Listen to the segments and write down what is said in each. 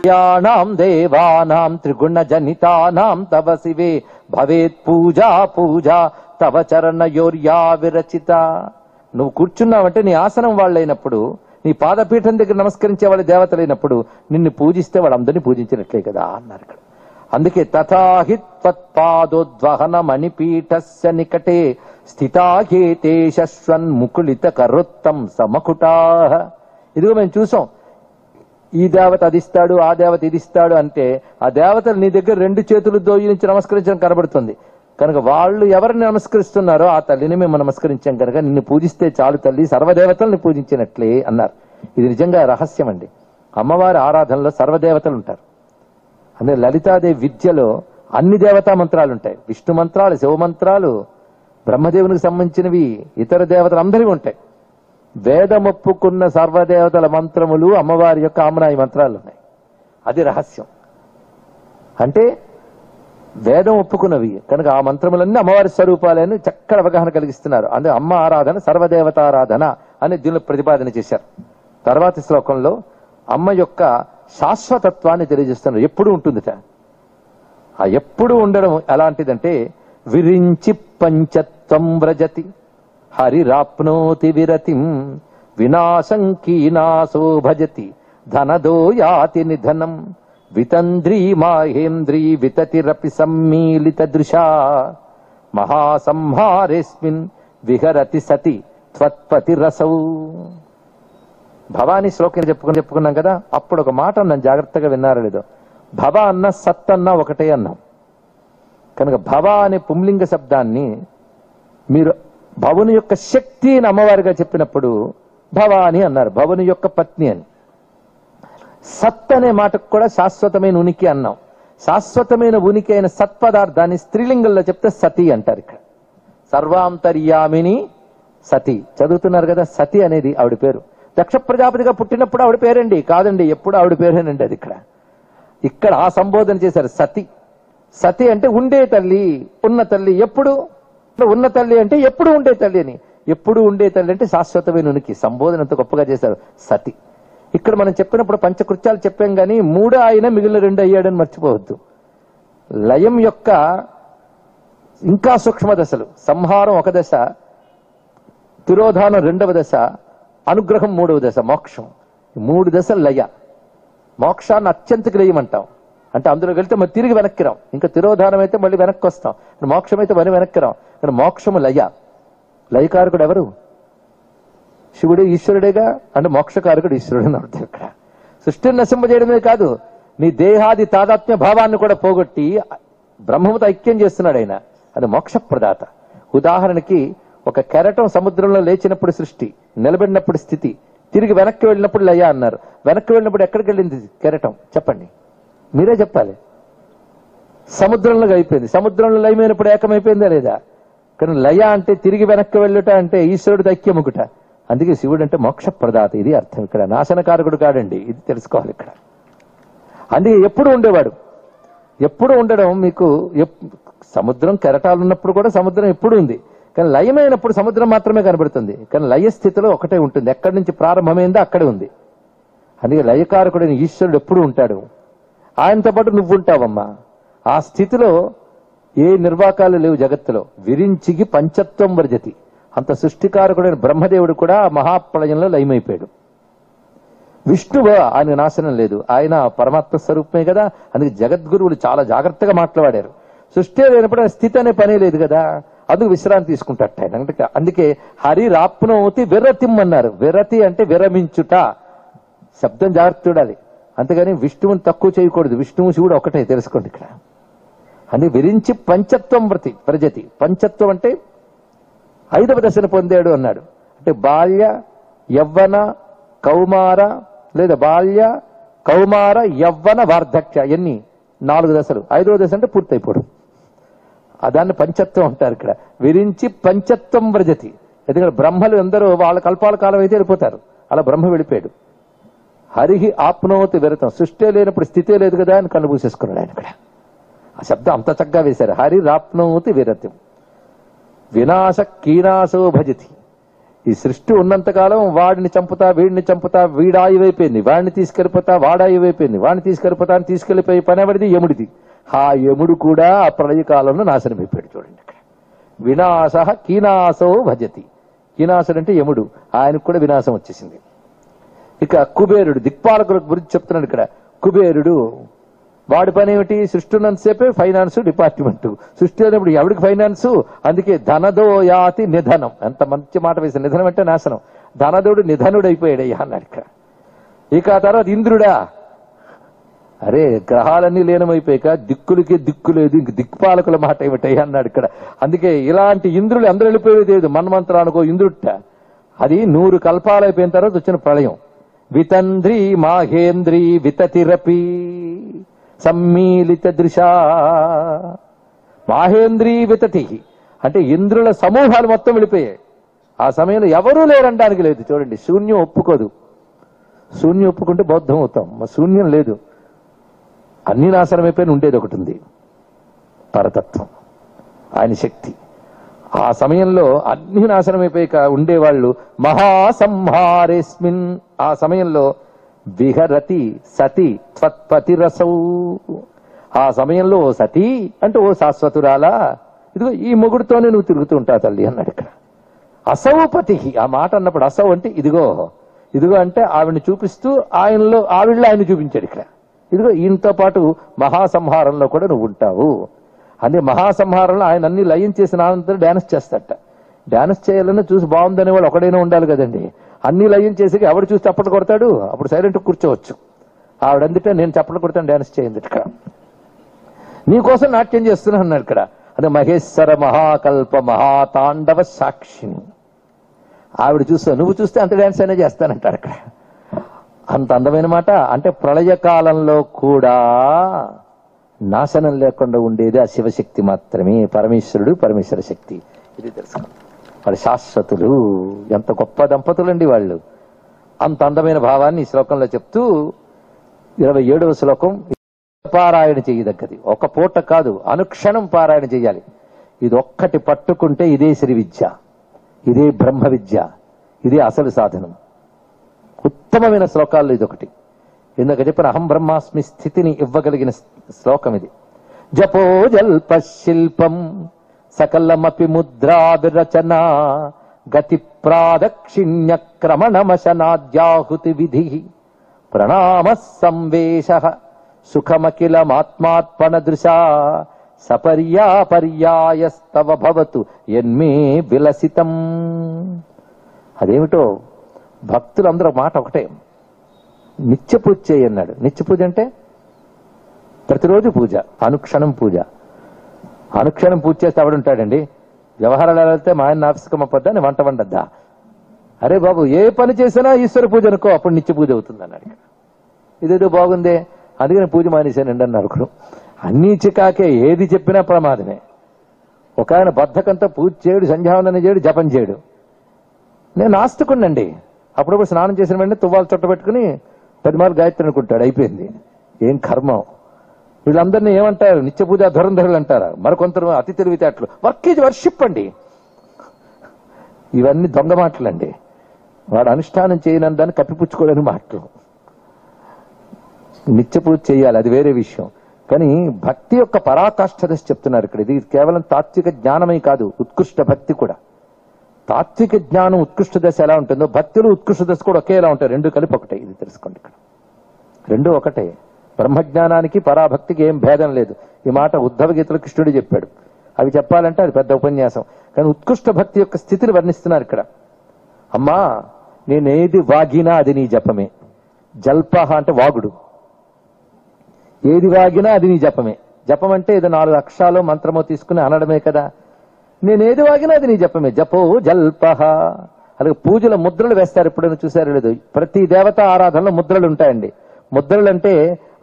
యానాం దేవానాం త్రిగుణ జనితానాం తవ శివే భవేత్ పూజా పూజా తవ చరణయోర్యా విరచిత. నువ్వు కూర్చున్నావంటే నీ ఆసనం వాళ్ళైనప్పుడు, నీ పాదపీఠం దగ్గర నమస్కరించే వాళ్ళ దేవతలైనప్పుడు నిన్ను పూజిస్తే వాళ్ళందరినీ పూజించినట్లే కదా అన్నారు ఇక్కడ. అందుకే తథాహి త్వత్పాదోద్వహన మణిపీఠస్య నికటే స్థితాహేతే శశ్వన్ ముకుళిత కరోత్తం సమకుటాః. ఇదిగో మేము చూసాం, ఈ దేవత అది ఇస్తాడు, ఆ దేవత ఇది ఇస్తాడు అంటే ఆ దేవతలు నీ దగ్గర రెండు చేతులు దోయించి నమస్కరించడం కనబడుతుంది. కనుక వాళ్ళు ఎవరిని నమస్కరిస్తున్నారో ఆ తల్లిని మేము నమస్కరించాం కనుక నిన్ను పూజిస్తే చాలు తల్లి, సర్వదేవతల్ని పూజించినట్లే అన్నారు. ఇది నిజంగా రహస్యం అండి. అమ్మవారి ఆరాధనలో సర్వదేవతలు ఉంటారు. అంటే లలితాదేవి విద్యలో అన్ని దేవతా మంత్రాలు ఉంటాయి. విష్ణు మంత్రాలు, శివ మంత్రాలు, బ్రహ్మదేవునికి సంబంధించినవి, ఇతర దేవతలు అందరివి ఉంటాయి. వేదమొప్పుకున్న సర్వదేవతల మంత్రములు అమ్మవారి యొక్క ఆమ్నాయి మంత్రాలు ఉన్నాయి. అది రహస్యం. అంటే వేదం ఒప్పుకున్నవి కనుక ఆ మంత్రములన్నీ అమ్మవారి స్వరూపాలని చక్కటి అవగాహన కలిగిస్తున్నారు. అంటే అమ్మ ఆరాధన సర్వదేవతారాధన అని దీనిలో ప్రతిపాదన చేశారు. తర్వాతి శ్లోకంలో అమ్మ యొక్క శాశ్వతత్వాన్ని తెలియజేస్తున్నారు. ఎప్పుడు ఉంటుందిట. ఆ ఎప్పుడు ఉండడం ఎలాంటిదంటే విరించి పంచత్వం వ్రజతి హరిరాప్నోతి విరతిం వినాశం కీనాశో భజతి ధనదో యాతి నిధనం వితంద్రీ మాహేంద్రీ వితతిరపి సమ్మీలిత దృశా మహాసంహారేస్మిన్ విహరతి సతి త్వత్పతి రసౌ. భవానీ శ్లోకం చెప్పుకున్నాం కదా. అప్పుడు ఒక మాట అన్నాం, జాగ్రత్తగా విన్నారో లేదో. భవ అన్న సత్ అన్న ఒకటే అన్నాం. కనుక భవ అనే పుంలింగ శబ్దాన్ని మీరు భవుని యొక్క శక్తిని అమ్మవారిగా చెప్పినప్పుడు భవాని అన్నారు, భవుని యొక్క పత్ని అని. సత్ అనే మాటకు కూడా శాశ్వతమైన ఉనికి అన్నాం. శాశ్వతమైన ఉనికి అయిన సత్పదార్థాన్ని స్త్రీలింగంలో చెప్తే సతి అంటారు. ఇక్కడ సర్వాంతర్యామిని సతి చదువుతున్నారు కదా. సతి అనేది ఆవిడ పేరు. దక్ష ప్రజాపతిగా పుట్టినప్పుడు ఆవిడ పేరండి కాదండి, ఎప్పుడు ఆవిడ పేరేనండి. అది ఇక్కడ ఆ సంబోధన చేశారు. సతి, సతి అంటే ఉండే తల్లి, ఉన్న తల్లి. ఎప్పుడు ఉన్న తల్లి అంటే ఎప్పుడు ఉండే తల్లి అని. ఎప్పుడు ఉండే తల్లి అంటే శాశ్వతమైన ఉనికి. సంబోధన అంత గొప్పగా చేశారు సతి. ఇక్కడ మనం చెప్పినప్పుడు పంచకృత్యాలు చెప్పాం కానీ మూడు ఆయన మిగిలిన రెండు అయ్యాడని మర్చిపోవద్దు. లయం యొక్క ఇంకా సూక్ష్మ దశలు. సంహారం ఒక దశ, తిరోధానం రెండవ దశ, అనుగ్రహం మూడవ దశ, మోక్షం. మూడు దశలు లయ. మోక్షాన్ని అత్యంతకి లయమంటాం. అంటే అందులో వెళ్తే మరి తిరిగి వెనక్కి రాం. ఇంకా తిరోధానం అయితే మళ్ళీ వెనక్కి వస్తాం, మోక్షం అయితే మరి వెనక్కి రాం. కానీ మోక్షము లయ. లయకారకుడు ఎవరు? శివుడే, ఈశ్వరుడేగా. అంటే మోక్షకారకుడు ఈశ్వరుడు అని అర్థం. ఇక్కడ సృష్టిని నశింపజేయడమే కాదు, నీ దేహాది తాదాత్మ్య భావాన్ని కూడా పోగొట్టి బ్రహ్మముతో ఐక్యం చేస్తున్నాడు ఆయన. అది మోక్షప్రదాత. ఉదాహరణకి ఒక కెరటం సముద్రంలో లేచినప్పుడు సృష్టి, నిలబడినప్పుడు స్థితి, తిరిగి వెనక్కి వెళ్ళినప్పుడు లయ అన్నారు. వెనక్కి వెళ్ళినప్పుడు ఎక్కడికి వెళ్ళింది కెరటం చెప్పండి, మీరే చెప్పాలి. సముద్రంలో అయిపోయింది. సముద్రంలో లయమైనప్పుడు ఏకమైపోయిందా లేదా? కానీ లయ అంటే తిరిగి వెనక్కి వెళ్ళుట అంటే ఈశ్వరుడు ఐక్యముకుట. అందుకే శివుడు అంటే మోక్ష ప్రదాత. ఇది అర్థం. ఇక్కడ నాశనకారకుడు కాడండి, ఇది తెలుసుకోవాలి ఇక్కడ. అందుకే ఎప్పుడు ఉండేవాడు. ఎప్పుడు ఉండడం మీకు సముద్రం కెరటాలు ఉన్నప్పుడు కూడా సముద్రం ఎప్పుడు ఉంది. కానీ లయమైనప్పుడు సముద్రం మాత్రమే కనబడుతుంది. కానీ లయ స్థితిలో ఒకటే ఉంటుంది. ఎక్కడి నుంచి ప్రారంభమైందో అక్కడే ఉంది. అందుకే లయకారకుడైన ఈశ్వరుడు ఎప్పుడు ఉంటాడు. ఆయనతో పాటు నువ్వు ఉంటావమ్మా. ఆ స్థితిలో ఏ నిర్వాకాలు లేవు జగత్తులో. విరించికి పంచత్వం వర్జతి. అంత సృష్టికారకుడైన బ్రహ్మదేవుడు కూడా మహాప్రళయంలో లయమైపోయాడు. విష్ణువు ఆయన నాశనం లేదు, ఆయన పరమాత్మ స్వరూపమే కదా. అందుకే జగద్గురువులు చాలా జాగ్రత్తగా మాట్లాడారు. సృష్టి లేనప్పుడు స్థితి అనే పనే లేదు కదా, అందుకు విశ్రాంతి తీసుకుంటాట ఆయన. అందుకే హరి రాప్నోతి విరతిం అన్నారు. విరతి అంటే విరమించుట. శబ్దం జాగ్రత్త చూడాలి. అంతేగాని విష్ణువుని తక్కువ చేయకూడదు. విష్ణువు శివుడు ఒకటే తెలుసుకోండి ఇక్కడ. అందుకే విరించి పంచత్వం ప్రజతి. పంచత్వం అంటే 5వ దశను పొందాడు అన్నాడు. అంటే బాల్య, యవ్వన, కౌమార, లేదా బాల్య, కౌమార, యవ్వన, వార్ధక్య, ఎన్ని 4 దశలు. 5వ దశ అంటే పూర్తయిపోవడం. దాన్ని పంచత్వం అంటారు ఇక్కడ. విరించి పంచత్వం వ్రజతి. ఎందుకంటే బ్రహ్మలు అందరూ వాళ్ళ కల్పాల కాలం అయితే వెళ్ళిపోతారు. అలా బ్రహ్మ వెళ్ళిపోయాడు. హరిహి ఆప్నోతి విరతం. సృష్టి లేనప్పుడు స్థితే లేదు కదా అని కళ్ళు మూసేసుకున్నాడు ఆయన ఇక్కడ. ఆ శబ్దం అంత చక్కగా వేశారు. హరి రాప్నోతి విరతం. వినాశ కీనాశో భజతి. ఈ సృష్టి ఉన్నంతకాలం వాడిని చంపుతా వీడిని చంపుతా వీడాయువైపోయింది, వాడిని తీసుకెళ్ళిపోతా వాడాయువైపోయింది, వాడిని తీసుకెళ్ళిపోతా అని తీసుకెళ్లిపోయి పని ఎవరిది? యముడిది. ఆ యముడు కూడా ఆ ప్రళయకాలంలో నాశనమైపోయాడు. చూడండి ఇక్కడ వినాశ కీనాశో భజతి. కీనాశుడు అంటే యముడు, ఆయనకు కూడా వినాశం వచ్చేసింది. ఇక కుబేరుడు దిక్పాలకుల గురించి చెప్తున్నాడు ఇక్కడ. కుబేరుడు వాడి పని ఏమిటి? సృష్టి ఉన్నంతసేపే ఫైనాన్స్ డిపార్ట్మెంట్. సృష్టి అయినప్పుడు ఎవడికి ఫైనాన్స్? అందుకే ధనదో యాతి నిధనం. ఎంత మంచి మాట వేసి, నిధనం అంటే నాశనం. ధనదోడు నిధనుడు అయిపోయాడయ్యా అన్నాడు ఇక్కడ. ఇక ఆ తర్వాత ఇంద్రుడా, అరే గ్రహాలన్నీ లీనమైపోయాక దిక్కులకి దిక్కు లేదు, ఇంక దిక్పాలకుల మాట ఏమిటయ్యా అన్నాడు ఇక్కడ. అందుకే ఇలాంటి ఇంద్రులు అందరూ వెళ్ళిపోయేది లేదు. మన్మంత్రానికో ఇంద్రుట, అది 100 కల్పాలు అయిపోయిన తర్వాత వచ్చిన ప్రళయం. వితంద్రి మాహేంద్రి వితతిరపి సమ్మీలిత దృశ. మాహేంద్రి వితతి అంటే ఇంద్రుల సమూహాలు మొత్తం వెళ్ళిపోయాయి. ఆ సమయంలో ఎవరూ లేరనడానికి లేదు. చూడండి, శూన్యం ఒప్పుకోదు. శూన్యం ఒప్పుకుంటే బౌద్ధం అవుతాం. శూన్యం లేదు, అన్ని నాశనం అయిపోయిన ఉండేది ఒకటి ఉంది, పరతత్వం, ఆయన శక్తి. ఆ సమయంలో అన్ని నాశనం అయిపోయాక ఉండేవాళ్ళు మహాసంహారేస్మిన్. ఆ సమయంలో విహరతి సతి త్వత్పతిరసౌ. ఆ సమయంలో ఓ సతీ అంటే ఓ శాశ్వతురాలా, ఇదిగో ఈ మొగుడుతోనే నువ్వు తిరుగుతూ ఉంటావు తల్లి అన్నాడు ఇక్కడ. అసౌ పతి, ఆ మాట అన్నప్పుడు అసౌ అంటే ఇదిగో, ఇదిగో అంటే ఆవిడ్ని చూపిస్తూ ఆయనలో ఆవిడలో ఆయన చూపించాడు ఇక్కడ. ఇదిగో ఈయనతో పాటు మహాసంహారంలో కూడా నువ్వు ఉంటావు. అదే మహాసంహారంలో ఆయన అన్ని లయం చేసిన అనంతరం డాన్స్ చేస్తాడట. డాన్స్ చేయాలన్నా చూసి బాగుందనే వాళ్ళు ఒకడైనా ఉండాలి కదండి. అన్ని లయం చేసి ఎవడు చూసి చప్పట్లు కొడతాడు? అప్పుడు సైలెంట్ కూర్చోవచ్చు. ఆవిడందుకే నేను చప్పట్లు కొడతాను, డాన్స్ చేయండి ఇక్కడ, నీకోసం నాట్యం చేస్తున్నా అన్నాడు ఇక్కడ. అదే మహేశ్వర మహాకల్ప మహాతాండవ సాక్షిని. ఆవిడ చూస్తావు, నువ్వు చూస్తే అంత డాన్స్ అయినా చేస్తానంటాడు అక్కడ. అంత అందమైన మాట. అంటే ప్రళయకాలంలో కూడా నాశనం లేకుండా ఉండేది ఆ శివశక్తి మాత్రమే. పరమేశ్వరుడు, పరమేశ్వర శక్తి, ఇది తెలుసుకోండి. వాళ్ళు శాశ్వతులు. ఎంత గొప్ప దంపతులండి వాళ్ళు. అంత అందమైన భావాన్ని ఈ శ్లోకంలో చెప్తూ 27వ శ్లోకం పారాయణ చేయదగ్గది. ఒక పూట కాదు, అనుక్షణం పారాయణ చేయాలి. ఇది ఒక్కటి పట్టుకుంటే ఇదే శ్రీ విద్య, ఇదే బ్రహ్మ విద్య, ఇదే అసలు సాధనం. ఉత్తమమైన శ్లోకాల్లో ఇదొకటి. ఇందాక చెప్పిన అహం బ్రహ్మాస్మి స్థితిని ఇవ్వగలిగిన శ్లోకం ఇది. జపో జల్ప శిల్పం సకలమపి ముద్రాభిరచన గతి ప్రాదక్షిణ్య క్రమణమశనాద్యాహుతి విధి ప్రణామ సంవేశ సుఖమఖిలమాత్మాత్మన దృశా సపర్యాపర్యాయస్తవ భవతు యన్మే విలసితం. అదేమిటో భక్తులందరూ మాట ఒకటే, నిత్య పూజ చేయన్నాడు. నిత్య పూజ అంటే ప్రతిరోజు పూజ, అనుక్షణం పూజ. అనుక్షణం పూజ చేస్తే ఎవడుంటాడండి? వ్యవహారాలు వెళ్తే మా ఆయన ఆఫీస్కి మప్పద్దా, నేను వంట వండద్దా? అరే బాబు, ఏ పని చేసినా ఈశ్వర పూజ అనుకో, అప్పుడు నిత్య పూజ అవుతుంది అన్నాడు. ఇదేదో బాగుందే, అందుకని పూజ మానేశానండి అన్నారు ఒకడు. అన్నీ చికాకే, ఏది చెప్పినా ప్రమాదమే. ఒక ఆయన బద్ధకంతో పూజ చేయడు, సంధ్యావందనం చేయడు, జపం చేయడు. నేను నాస్తికుండండి. అప్పుడప్పుడు స్నానం చేసిన వెంటనే తువ్వాలు చుట్టబెట్టుకుని 10 మార్లు గాయత్రి అనుకుంటాడు, అయిపోయింది. ఏం కర్మం. వీళ్ళందరినీ ఏమంటారు? నిత్య పూజ ధురంధరులు అంటారా? మరికొందరు అతి తెలివితేటలు. వర్క్ ఈజ్ వర్షిప్ అండి. ఇవన్నీ దొంగ మాటలండి. వాడు అనుష్ఠానం చేయనని దాన్ని కప్పిపుచ్చుకోవడానికి మాటలు. నిత్య పూజ చేయాలి, అది వేరే విషయం. కానీ భక్తి యొక్క పరాకాష్ఠ దశ చెప్తున్నారు ఇక్కడ. ఇది కేవలం తాత్విక జ్ఞానమే కాదు, ఉత్కృష్ట భక్తి కూడా. తాత్విక జ్ఞానం ఉత్కృష్ట దశ ఎలా ఉంటుందో భక్తులు ఉత్కృష్ట దశ కూడా ఒకేలా ఉంటాయి. రెండు కలిపి ఒకటే. ఇది తెలుసుకోండి ఇక్కడ. రెండు ఒకటే. బ్రహ్మజ్ఞానానికి పరాభక్తికి ఏం భేదం లేదు. ఈ మాట ఉద్ధవ గీతలో కృష్ణుడు చెప్పాడు. అవి చెప్పాలంటే అది పెద్ద ఉపన్యాసం. కానీ ఉత్కృష్ట భక్తి యొక్క స్థితిని వర్ణిస్తున్నారు ఇక్కడ. అమ్మా, నేనేది వాగినా అది నీ జపమే. జల్పహ అంటే వాగుడు. ఏది వాగినా అది నీ జపమే. జపం అంటే ఏదో 4 అక్షరాలు మంత్రమో తీసుకుని అనడమే కదా. నేనేది వాగినా అది నీ జపమే. జపో జల్పహ. అలాగే పూజల ముద్రలు వేస్తారు, ఎప్పుడైనా చూసారో లేదు. ప్రతి దేవతా ఆరాధనలో ముద్రలు ఉంటాయండి. ముద్రలు అంటే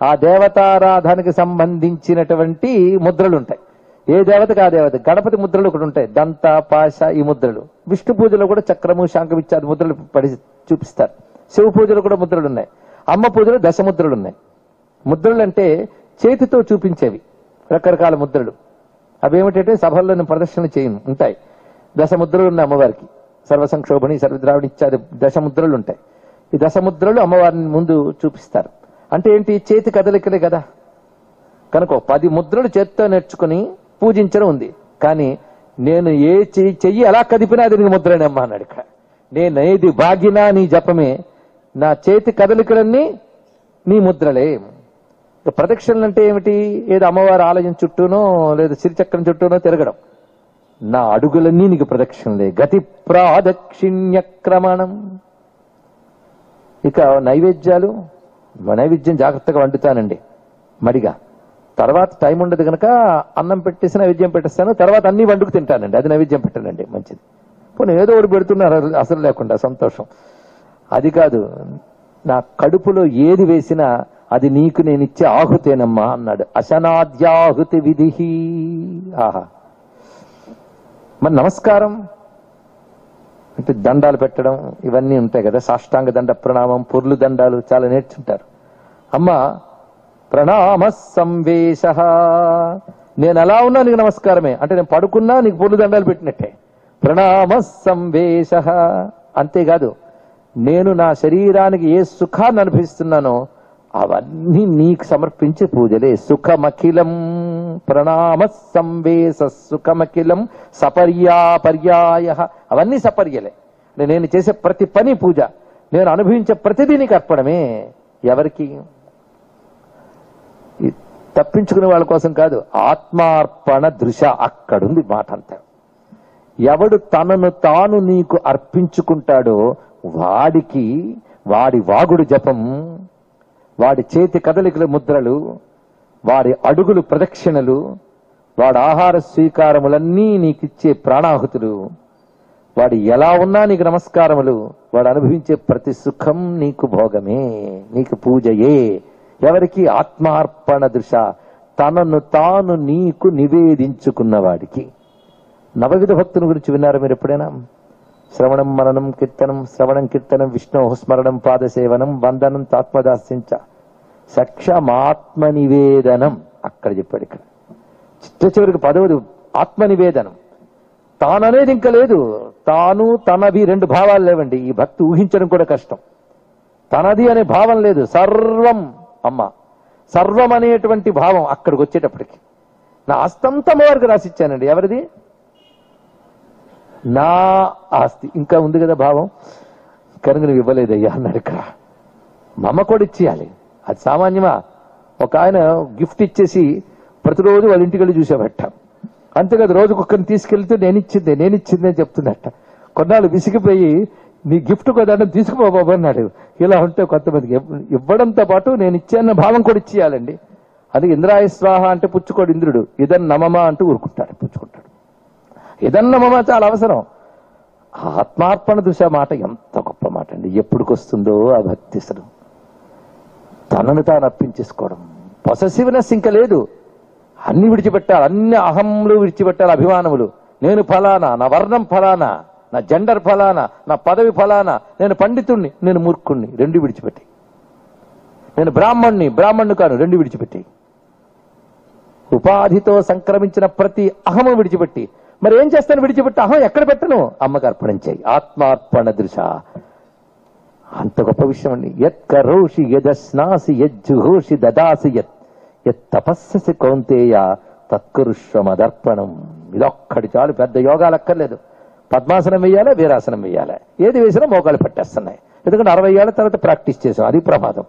ఆ దేవతారాధనకి సంబంధించినటువంటి ముద్రలు ఉంటాయి. ఏ దేవతకి ఆ దేవత. గణపతి ముద్రలు ఒకటి ఉంటాయి, దంత, పాశ, ఈ ముద్రలు. విష్ణు పూజలో కూడా చక్రము, శంఖం ఇత్యాది ముద్రలు పడి చూపిస్తారు. శివ పూజలో కూడా ముద్రలు ఉన్నాయి. అమ్మ పూజలో 10 ముద్రలు ఉన్నాయి. ముద్రలు అంటే చేతితో చూపించేవి రకరకాల ముద్రలు. అవేమిటంటే సభల్లో నేను ప్రదర్శన చేయను ఉంటాయి. 10 ముద్రలు ఉన్నాయి అమ్మవారికి. సర్వసంక్షోభణి, సర్వద్రావణి ఇత్యాది దశముద్రలు ఉంటాయి. ఈ దశముద్రలు అమ్మవారిని ముందు చూపిస్తారు. అంటే ఏంటి? చేతి కదలికలే కదా. కనుక 10 ముద్రలు చేత్తో నేర్చుకుని పూజించడం ఉంది. కానీ నేను ఏ చెయ్యి ఎలా కదిపినా అది నీ ముద్రనేమ్మా అన్నాడు. ఇక్కడ నేను ఏది బాగినా నీ జపమే, నా చేతి కదలికలన్నీ నీ ముద్రలే. ప్రదక్షిణలు అంటే ఏమిటి? ఏదో అమ్మవారి ఆలయం చుట్టూనో లేదా సిరిచక్రం చుట్టూనో తిరగడం. నా అడుగులన్నీ నీకు ప్రదక్షిణలే. గతి ప్రాదక్షిణ్యక్రమణం. ఇక నైవేద్యాలు, నైవేద్యం జాగ్రత్తగా వండుతానండి మడిగా. తర్వాత టైం ఉండదు కనుక అన్నం పెట్టేసి నైవేద్యం పెట్టేస్తాను, తర్వాత అన్ని వండుకు తింటానండి. అది నైవేద్యం పెట్టానండి, మంచిది. పోనీ ఏదో ఒకటి పెడుతున్నారు అసలు లేకుండా, సంతోషం. అది కాదు, నా కడుపులో ఏది వేసినా అది నీకు నేను ఇచ్చే ఆహుతేనమ్మా అన్నాడు. అశనాద్యాహుతి విధి. ఆహా. మరి నమస్కారం అంటే దండాలు పెట్టడం ఇవన్నీ ఉంటాయి కదా, సాష్టాంగ దండ ప్రణామం, పొర్లు దండాలు చాలా నేర్చుంటారు. అమ్మ ప్రణామ సంవేశ, నేను ఎలా ఉన్నా నీకు నమస్కారమే అంటే నేను పడుకున్నా నీకు పొర్లు దండాలు పెట్టినట్టే. ప్రణామ సంవేశ. అంతేకాదు, నేను నా శరీరానికి ఏ సుఖాన్ని అనుభవిస్తున్నానో అవన్నీ నీకు సమర్పించే పూజలే. సుఖమఖిలం ప్రణామ సంవేశ సుఖమఖిలం సపర్యాపర్యాయ, అవన్నీ సపర్యలే. నేను చేసే ప్రతి పని పూజ, నేను అనుభవించే ప్రతిదీ నీకు అర్పణమే. ఎవరికి? తప్పించుకునే వాళ్ళ కోసం కాదు, ఆత్మార్పణ దృశ. అక్కడుంది మాట అంతా. ఎవడు తనను తాను నీకు అర్పించుకుంటాడో వాడికి వాడి వాగుడు జపం, వాడి చేతి కదలికల ముద్రలు, వాడి అడుగులు ప్రదక్షిణలు, వాడి ఆహార స్వీకారములన్నీ నీకిచ్చే ప్రాణాహుతులు, వాడు ఎలా ఉన్నా నీకు నమస్కారములు, వాడు అనుభవించే ప్రతి సుఖం నీకు భోగమే, నీకు పూజయే. ఎవరికి? ఆత్మార్పణ దృశ, తనను తాను నీకు నివేదించుకున్నవాడికి. నవవిధ భక్తుని గురించి విన్నారు మీరు ఎప్పుడైనా? శ్రవణం మననం కీర్తనం, శ్రవణం కీర్తనం విష్ణు స్మరణం పాదసేవనం వందనం తాత్మదాస్యంచ సక్షమాత్మ నివేదనం. అక్కడ చెప్పాడు. ఇక్కడ చిట్ట చివరికి 10వది ఆత్మనివేదనం. తాననేది ఇంకా లేదు. తాను తనవి 2 భావాలు లేవండి. ఈ భక్తి ఊహించడం కూడా కష్టం. తనది అనే భావం లేదు. సర్వం అమ్మ, సర్వం అనేటువంటి భావం అక్కడికి వచ్చేటప్పటికి. నా ఆస్తంతా వారికి రాసిచ్చానండి. ఎవరిది? నా ఆస్తి. ఇంకా ఉంది కదా భావం. కనుక నువ్వు ఇవ్వలేదయ్యా అన్నాడు. ఇక్కడ మమ్మ కూడా ఇచ్చేయాలి. అది సామాన్యమా? ఒక ఆయన గిఫ్ట్ ఇచ్చేసి ప్రతిరోజు వాళ్ళ ఇంటికి వెళ్ళి చూసేబట్ట. అంతేకాదు, రోజు ఒక్కరిని తీసుకెళ్తే నేనిచ్చిందే అని చెప్తున్నట్ట. కొన్నాళ్ళు విసిగిపోయి నీ గిఫ్ట్ కదా తీసుకుపోబాబు అన్నాడు. ఇలా ఉంటే కొంతమందికి ఇవ్వడంతో పాటు నేను ఇచ్చాన్న భావం కూడా ఇచ్చేయాలండి. అది ఇంద్రాయ స్వాహ అంటే పుచ్చుకోడు ఇంద్రుడు, ఇదన్ నమమా అంటూ ఊరుకుంటాడు, పుచ్చుకుంటాడు. ఇదన్నమమా చాలా అవసరం. ఆత్మార్పణ దృశ మాట ఎంత గొప్ప మాట అండి. ఎప్పుడుకొస్తుందో ఆ భక్తి. అసలు తనను తాను అర్పించేసుకోవడం. పొసెసివ్నెస్ ఇంకా లేదు. అన్ని విడిచిపెట్టాలి, అన్ని అహంలు విడిచిపెట్టాలి, అభిమానములు. నేను ఫలానా, నా వర్ణం ఫలానా, నా జెండర్ ఫలానా, నా పదవి ఫలానా, నేను పండితుణ్ణి, నేను మూర్ఖుణ్ణి, 2 విడిచిపెట్టి. నేను బ్రాహ్మణ్ణి కాను, 2 విడిచిపెట్టి. ఉపాధితో సంక్రమించిన ప్రతి అహము విడిచిపెట్టి. మరి ఏం చేస్తాను? విడిచిపెట్టి అహం ఎక్కడ పెట్టను? అమ్మకు అర్పణం చేయి. ఆత్మార్పణ దృశ అంత గొప్ప విషయం అండి. యత్ కరోషి యదస్నాసి యజ్జుహోషి దదాసి యత్ తపస్ససి కౌంతేయ తత్కరుష్వమదర్పణం. ఇదొక్కడి చాలు, పెద్ద యోగాలు అక్కర్లేదు. పద్మాసనం వేయాలా, వీరాసనం వేయాలా, ఏది వేసినా మోకాలు పట్టేస్తున్నాయి. ఎందుకంటే 60 ఏళ్ల తర్వాత ప్రాక్టీస్ చేసాం, అది ప్రమాదం.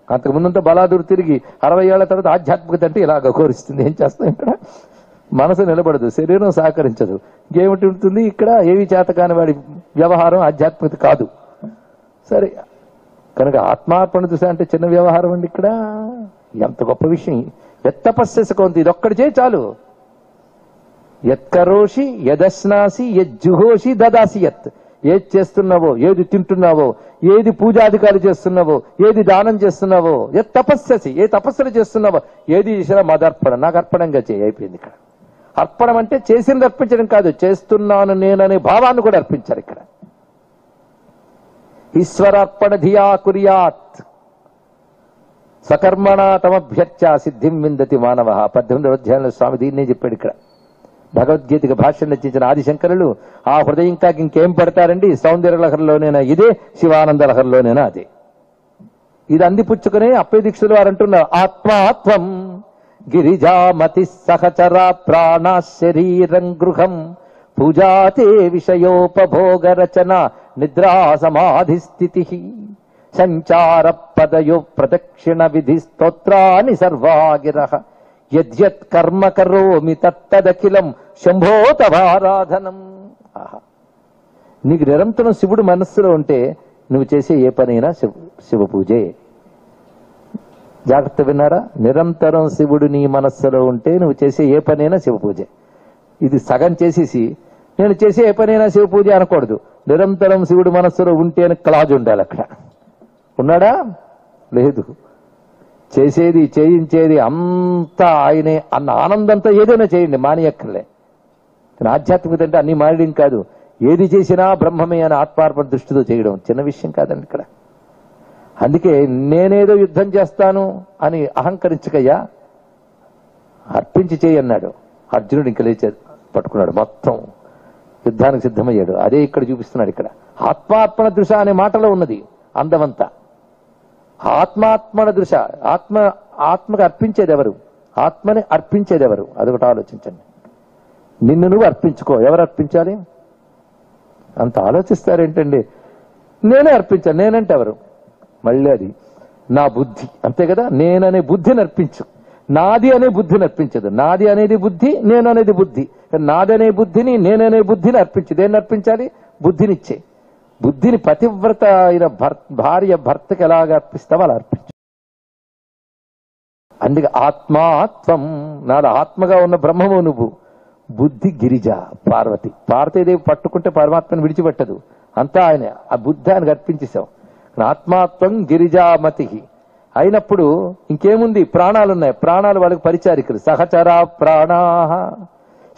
అంతకు ముందంతా బలాదూరు తిరిగి 60 ఏళ్ల తర్వాత ఆధ్యాత్మికత అంటే ఇలాగ కోరిస్తుంది. ఏం చేస్తాం? ఇక్కడ మనసు నిలబడదు, శరీరం సహకరించదు. ఇంకేమిటి ఉంటుంది ఇక్కడ? ఏవి చేత కాని వాడి వ్యవహారం ఆధ్యాత్మికత కాదు. సరే, కనుక ఆత్మార్పణ దృశ అంటే చిన్న వ్యవహారం అండి. ఇక్కడ ఎంత గొప్ప విషయం. ఎత్తపస్సెసకొంత, ఇది ఒక్కడి చేయి చాలు. యత్కరోషి యదస్నాసి యజ్జుహోషి దదాసి యత్. ఏది చేస్తున్నావో, ఏది తింటున్నావో, ఏది పూజాధికారి చేస్తున్నావో, ఏది దానం చేస్తున్నావో, యత్ తపస్ససి, ఏ తపస్సులు చేస్తున్నావో, ఏది చేసినా మదర్పణ, నాకు అర్పణంగా చేయి. అయిపోయింది. ఇక్కడ అర్పణం అంటే చేసింది అర్పించడం కాదు, చేస్తున్నాను నేననే భావాన్ని కూడా అర్పించారు. ఇక్కడ ఈశ్వరార్పణ ధియా కుర్యాత్ సకర్మణ తమభ్యర్చ సిద్ధిం విందతి మానవ. 18వ అధ్యాయంలో స్వామి దీన్నే చెప్పాడు. ఇక్కడ భగవద్గీతకి భాష్యం రచించిన ఆదిశంకరులు ఆ హృదయం కాక ఇంకేం పెడతారండి? సౌందర్య లహరిలోనేనా ఇదే, శివానంద లహరిలోనేనా అదే. ఇది అందిపుచ్చుకునే అప్పయ్య దీక్షితులు వారు అంటున్నారు, ఆత్మాత్వం గిరిజామతి సహచర ప్రాణ శరీరం గృహం పూజాతే విషయోపభోగ రచన నిద్రా సమాధి స్థితి సంచార పదయో ప్రదక్షిణ విధి స్తోత్రాని సర్వాగిరః యద్యత్ కర్మ కరోమి తత్తదఖిలం శంభో తవారాధనం. ఆహా, నీకు నిరంతరం శివుడు మనస్సులో ఉంటే నువ్వు చేసే ఏ పనైనా శివ పూజే. జాగ్రత్త విన్నారా? నిరంతరం శివుడు నీ మనస్సులో ఉంటే నువ్వు చేసే ఏ పనైనా శివ పూజే. ఇది సగం చేసేసి నేను చేసే ఏ పనైనా శివ పూజ అనకూడదు. నిరంతరం శివుడు మనస్సులో ఉంటే అని క్లాజ్ ఉండాలి. అక్కడ ఉన్నాడా? లేదు. చేసేది చేయించేది అంతా ఆయనే అన్న ఆనందంతో ఏదైనా చేయండి, మానేయక్కర్లే. ఆధ్యాత్మికత అంటే అన్ని మానేయడం కాదు, ఏది చేసినా బ్రహ్మమే అని ఆత్మార్పణ దృష్టితో చేయడం చిన్న విషయం కాదండి ఇక్కడ. అందుకే నేనేదో యుద్ధం చేస్తాను అని అహంకరించకయ్యా, అర్పించి చేయన్నాడు. అర్జునుడు ఇంక లేచాడు, పట్టుకున్నాడు, మొత్తం యుద్ధానికి సిద్ధమయ్యాడు. అదే ఇక్కడ చూపిస్తున్నాడు. ఇక్కడ ఆత్మార్పణ దృశ అనే మాటలో ఉన్నది అందమంతా. ఆత్మాత్మణ దృశ, ఆత్మకు అర్పించేది ఎవరు? ఆత్మని అర్పించేది ఎవరు? అదొకటి ఆలోచించండి. నిన్ను నువ్వు అర్పించుకో. ఎవరు అర్పించాలి? అంత ఆలోచిస్తారేంటండి? నేనే అర్పించాను. నేనంటే ఎవరు? మళ్ళీ అది నా బుద్ధి, అంతే కదా. నేననే బుద్ధిని అర్పించు. నాది అనే బుద్ధిని అర్పించదు. నాది అనేది బుద్ధి, నేను అనేది బుద్ధి. నాదనే బుద్ధిని, నేననే బుద్ధిని అర్పించు. దేన్ని అర్పించాలి? బుద్ధినిచ్చే. బుద్ధిని పతివ్రత అయిన భార్య భర్తకి ఎలాగ అర్పిస్తావో అలా అర్పించు. అందుకే ఆత్మాత్వం, నాది ఆత్మగా ఉన్న బ్రహ్మము నువ్వు. బుద్ధి గిరిజ పార్వతి. పార్వతీదేవి పట్టుకుంటే పరమాత్మను విడిచిపెట్టదు, అంతా ఆయన. ఆ బుద్ధి ఆయనకు అర్పించేశావు. ఆత్మాత్వం గిరిజామతి అయినప్పుడు ఇంకేముంది? ప్రాణాలున్నాయి. ప్రాణాలు వాళ్ళకి పరిచారికలు. సహచరా ప్రాణా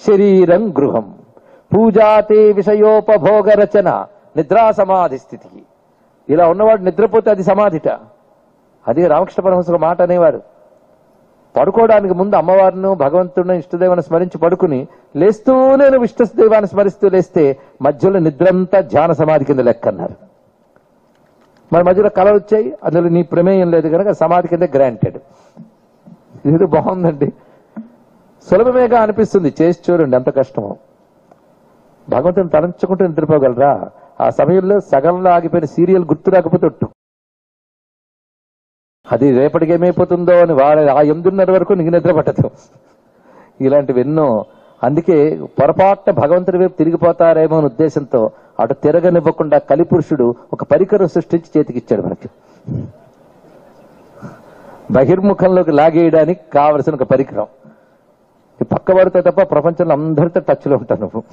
శరీరం గృహం పూజాతే విషయోపభోగ రచన నిద్రా సమాధి స్థితి. ఇలా ఉన్నవాడు నిద్రపోతే అది సమాధిట. అదే రామకృష్ణ పరమహంస మాట అనేవారు. పడుకోవడానికి ముందు అమ్మవారిని, భగవంతుడిని, ఇష్టదేవాన్ని స్మరించి పడుకుని లేస్తూ నేను ఇష్టదేవాన్ని స్మరిస్తూ లేస్తే మధ్యలో నిద్రంతా ధ్యాన సమాధి కింద లెక్కన్నారు. మరి మధ్యలో కళలు వచ్చాయి, అందులో నీ ప్రమేయం లేదు కనుక సమాధి కింద గ్రాంటెడ్. ఇది బాగుందండి, సులభమేగా అనిపిస్తుంది. చేసి చూడండి ఎంత కష్టమో. భగవంతుని తలంచుకుంటూ నిద్రపోగలరా? ఆ సమయంలో సగంలో ఆగిపోయిన సీరియల్ గుర్తు రాకపోతే ఒట్టు. అది రేపటికి ఏమైపోతుందో అని వాడు ఆ 8:30 వరకు నీకు నిద్ర పట్టదు. ఇలాంటివి ఎన్నో. అందుకే పొరపాటున భగవంతుడి వైపు తిరిగిపోతారేమో అనే ఉద్దేశంతో అటు తిరగనివ్వకుండా కలిపురుషుడు ఒక పరికరం సృష్టించి చేతికిచ్చాడు మనకి. బహిర్ముఖంలోకి లాగేయడానికి కావలసిన ఒక పరికరం. ఈ పక్కవాడితో తప్ప ప్రపంచంలో అందరితో టచ్లో ఉంటావు నువ్వు.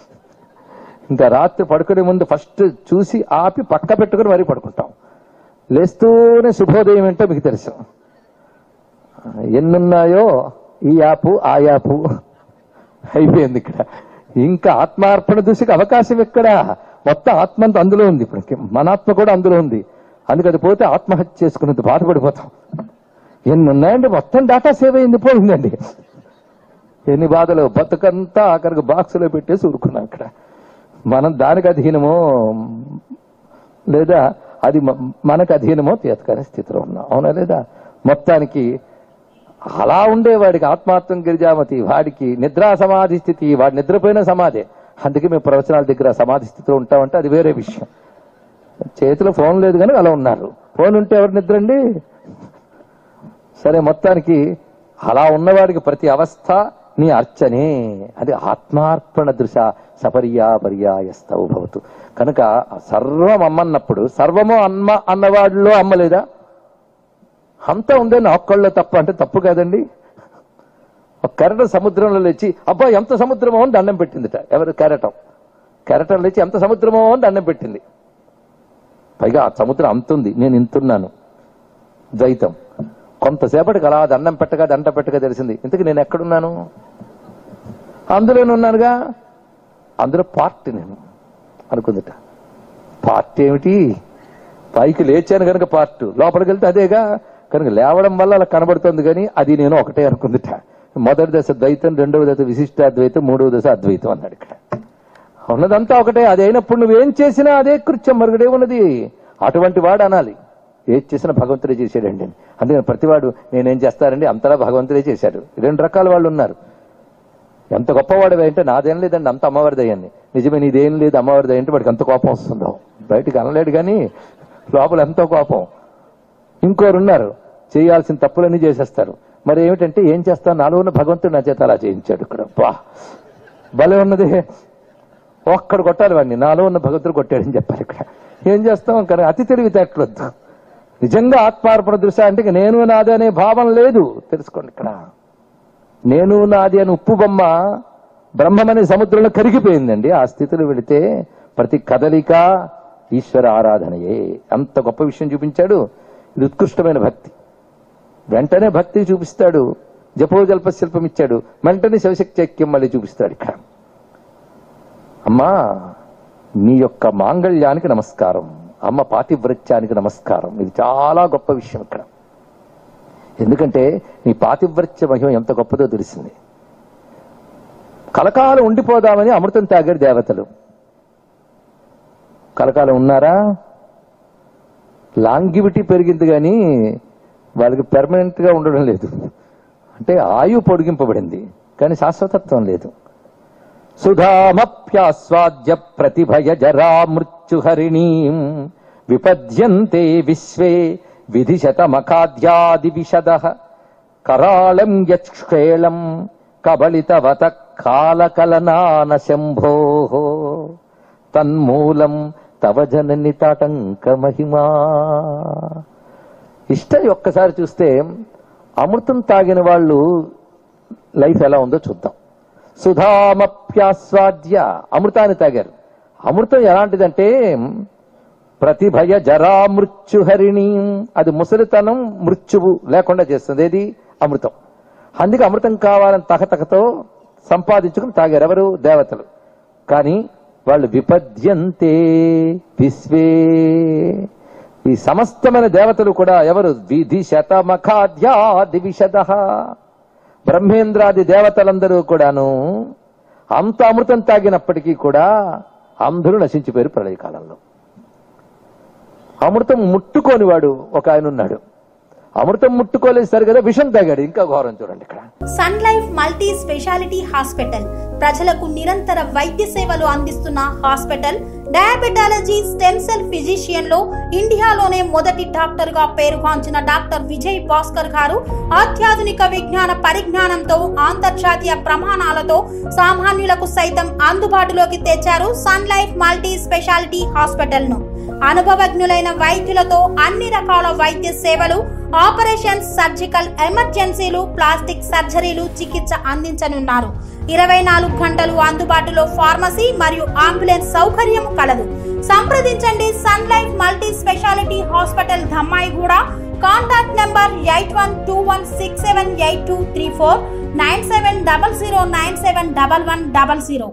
ఇంకా రాత్రి పడుకునే ముందు ఫస్ట్ చూసి ఆపి పక్క పెట్టుకుని మరీ పడుకుంటాం. లేస్తూనే శుభోదయం ఏంటో మీకు తెలుసు. ఎన్నున్నాయో ఈ యాపు ఆ యాపు అయిపోయింది ఇక్కడ. ఇంకా ఆత్మార్పణ దృష్టికి అవకాశం ఎక్కడా? మొత్తం ఆత్మ అంతా అందులో ఉంది. ఇప్పుడు మన ఆత్మ కూడా అందులో ఉంది. అందుకు అది పోతే ఆత్మహత్య చేసుకున్నంత బాధపడిపోతాం. ఎన్ని ఉన్నాయండి, మొత్తం డేటా సేవ్ అయింది, పోయిందండి. ఎన్ని బాధలు. బతుకంతా అక్కడికి బాక్సులో పెట్టేసి ఊరుకున్నాం. ఇక్కడ మనం దానికి అధీనమో లేదా అది మనకు అధీనమో తీయతకనే స్థితిలో ఉన్నాం. అవునా లేదా? మొత్తానికి అలా ఉండేవాడికి ఆత్మాత్వం గిరిజామతి, వాడికి నిద్రా సమాధి స్థితి. వాడు నిద్రపోయిన సమాధి. అందుకే మేము ప్రవచనాల దగ్గర సమాధి స్థితిలో ఉంటామంటే అది వేరే విషయం. చేతిలో ఫోన్ లేదు కానీ అలా ఉన్నారు. ఫోన్ ఉంటే ఎవరు నిద్ర అండి? సరే, మొత్తానికి అలా ఉన్నవాడికి ప్రతి అవస్థ నీ అర్చనే. అది ఆత్మార్పణ దృశ సపర్యాపర్యాయస్తవు భవతు. కనుక సర్వం అమ్మన్నప్పుడు సర్వము అమ్మ అన్నవాడిలో అమ్మలేదా? అంతా ఉందే నా ఒక్కళ్ళలో తప్ప అంటే తప్పు కాదండి. ఒక కెరటం సముద్రంలో లేచి అబ్బా ఎంత సముద్రమో అని దండం పెట్టిందిట. ఎవరు? కెరటం లేచి ఎంత సముద్రమో అని దండం పెట్టింది. పైగా ఆ సముద్రం అంతుంది, నేను ఇంతున్నాను. ద్వైతం. కొంతసేపటికి అలా దండం పెట్టగా తెలిసింది ఇంతకీ నేను ఎక్కడున్నాను? అందులోనే ఉన్నానుగా. అందులో పార్ట్ నేను అనుకుందిట. పార్ట్ ఏమిటి? పైకి లేచాను కనుక పార్ట్, లోపలికి వెళ్తే అదేగా. కనుక లేవడం వల్ల అలా కనబడుతుంది కానీ అది నేను ఒకటే అనుకుందిట. మొదటి దశ ద్వైతం, రెండవ దశ విశిష్టాద్వైతం, మూడవ దశ అద్వైతం అన్నాడు. ఇక్కడ ఉన్నదంతా ఒకటే. అది అయినప్పుడు నువ్వేం చేసినా అదే కృత్యం, మరుగుడే ఉన్నది. అటువంటి వాడు అనాలి, ఏది చేసినా భగవంతుడే చేశాడండి. అందుకని ప్రతివాడు నేనేం చేస్తానండి, అంతలా భగవంతుడే చేశాడు. రెండు రకాల వాళ్ళు ఉన్నారు. ఎంత గొప్పవాడివి అంటే నాదేం లేదండి, అంత అమ్మవారిదయ్యండి. నిజమే, నీదేం లేదు అమ్మవారిదయ్య అంటే వాడికి అంత కోపం వస్తుందో. బయటికి అనలేడు కానీ లోపల ఎంతో కోపం. ఇంకోరున్నారు చేయాల్సిన తప్పులన్నీ చేసేస్తారు. మరి ఏమిటంటే ఏం చేస్తాను, నాలో ఉన్న భగవంతుడు నా చేత అలా చేయించాడు. ఇక్కడ బా భలే ఉన్నది. ఒక్కడు కొట్టాలి వాడిని, నాలో ఉన్న భగవంతుడు కొట్టాడని చెప్పాలి. ఇక్కడ ఏం చేస్తాం, కానీ అతి తెలివితేటలొద్దు. నిజంగా ఆత్మార్పణ దృష్టి అంటే నేను నాది అనే భావం లేదు. తెలుసుకోండి, ఇక్కడ నేను నాది అని ఉప్పు బొమ్మ బ్రహ్మమనే సముద్రంలో కరిగిపోయిందండి. ఆ స్థితిలో వెళితే ప్రతి కదలిక ఈశ్వర ఆరాధనయే. అంత గొప్ప విషయం చూపించాడు. ఇది ఉత్కృష్టమైన భక్తి. వెంటనే భక్తి చూపిస్తాడు, జపోజల్ప శిల్పం ఇచ్చాడు, వెంటనే శివశక్తి ఐక్యం మళ్ళీ చూపిస్తాడు. ఇక్కడ అమ్మా నీ యొక్క మాంగళ్యానికి నమస్కారం, అమ్మ పాతివ్రత్యానికి నమస్కారం. ఇది చాలా గొప్ప విషయం ఇక్కడ. ఎందుకంటే నీ పాతివ్రత్య మహిమ ఎంత గొప్పదో తెలిసింది. కలకాలం ఉండిపోదామని అమృతం తాగారు దేవతలు. కలకాలం ఉన్నారా? లాంగివిటీ పెరిగింది కానీ వాళ్ళకి పెర్మనెంట్ గా ఉండడం లేదు. అంటే ఆయువు పొడిగింపబడింది కానీ శాశ్వతత్వం లేదు. సుధామప్యాస్వాద్య ప్రతిభయ జరా మృత్యుహరిణీం విపద్యంతే విశ్వే విధిశతమఖాద్యాది విశదః కరాళం యక్షేళం కబళితవత కాలకలనాన శంభోః తన్మూలం తవ జనని తాటంక మహిమా. హిస్టరీ ఒక్కసారి చూస్తే అమృతం తాగిన వాళ్ళు లైఫ్ ఎలా ఉందో చూద్దాం. సుధామప్యాస్వాద్య అమృతాన్ని తాగారు. అమృతం ఎలాంటిదంటే ప్రతిభయ జరా మృత్యుహరిణి. అది ముసలితనం మృత్యువు లేకుండా చేస్తుంది. ఏది? అమృతం. అందుకే అమృతం కావాలని తహతహతో సంపాదించుకుని తాగారు. ఎవరు? దేవతలు. కానీ వాళ్ళు విపద్యంతే విశ్వే. ఈ సమస్తమైన దేవతలు కూడా ఎవరు? విధి శతమఖాద్యాది విశదః. బ్రహ్మేంద్రాది దేవతలందరూ కూడాను అంత అమృతం తాగినప్పటికీ కూడా అందరూ నశించిపోయారు ప్రళయకాలంలో. అమృతం ముట్టుకోని వాడు ఒక ఆయన ఉన్నాడు. అమృతం ముట్టుకోలేదు సరి కదా, విషం తాగాడు. ఇంకా ఘోరం చూడండి ఇక్కడ. Sun Life multi speciality hospital ప్రజలకు నిరంతర వైద్య సేవలు అందిస్తున్న hospital. Diabetology, stem cell physician లో ఇండియాలోనే మొదటి డాక్టర్ గా పేరుగాంచిన డాక్టర్ విజయ్ భాస్కర్ గారు అత్యాధునిక విజ్ఞాన పరిజ్ఞానంతో అంతర్జాతీయ ప్రమాణాలతో సామాన్యులకు సైతం అందుబాటులోకి తెచ్చారు Sun Life multi speciality hospital ను. అనుభవజ్ఞులైన వైద్యులతో అన్ని రకాల వైద్య సేవలు, ఆపరేషన్స్, సర్జికల్ ఎమర్జెన్సీలు, ప్లాస్టిక్ సర్జరీలు, చికిత్స అందించనున్నారు. 24 గంటలు అందుబాటులో ఫార్మసీ మరియు అంబులెన్స్ సౌకర్యం కలదు. సంప్రదించండి Sun Life multi speciality hospital, Dammaiguda. Contact number 8121678234 9700971100.